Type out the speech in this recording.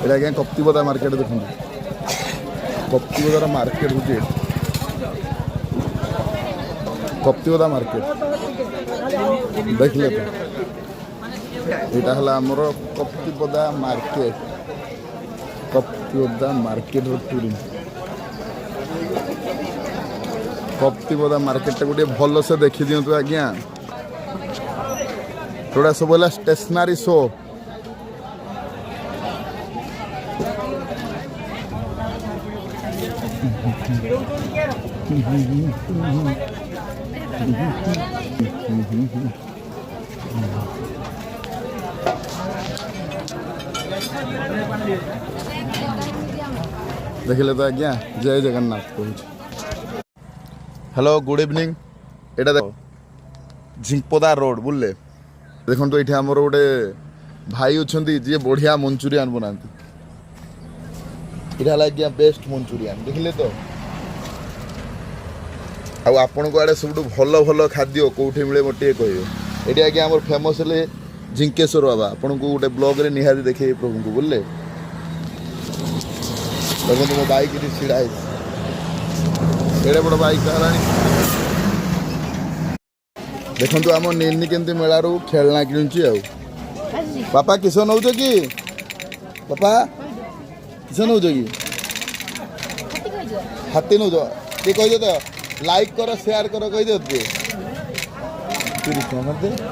এটা আজ্ঞা কপ্তিপদা মার্কেট দেখুন কপ্তিপদার মার্কেট হচ্ছে কপ্তিপদা মার্কেট দেখলে তো এটা হল আমার কপ্তিপদা মার্কেট টুরিং কপ্তিপদা মার্কেটটা গোটে ভালসে দেখি দিও আজ্ঞা थोड़ा सब बोला स्टेशनरी शो देखिले तो आज्ञा जय जगन्नाथ कहूँ हेलो गुड इवनिंग एटा देखो झिंकपदा रोड बुझे देखो तो ये आमर गोटे भाई अच्छा जी बढ़िया मंचूरियन बनाती इटा आज्ञा बेस्ट मंचूरियन देखिले तो आपण को आड़े सब भल भल खाद्य कौटे मिले मोटे कहे ये आज्ञा आम फेमस है झिंकेश्वर बाबा आपन को गोटे ब्लॉग रे निहाती देखे प्रभु को बुझे देखो मो बाइक छिड़ा एड़े बड़ बाइक कहला देखो आम नेनी केमती मेलारू खेलना किणुची आ बापा किस नौ कि बापा किस नौ कि हाथी नौ टे कह तो लाइक कर शेयर कर कह दे 30 टका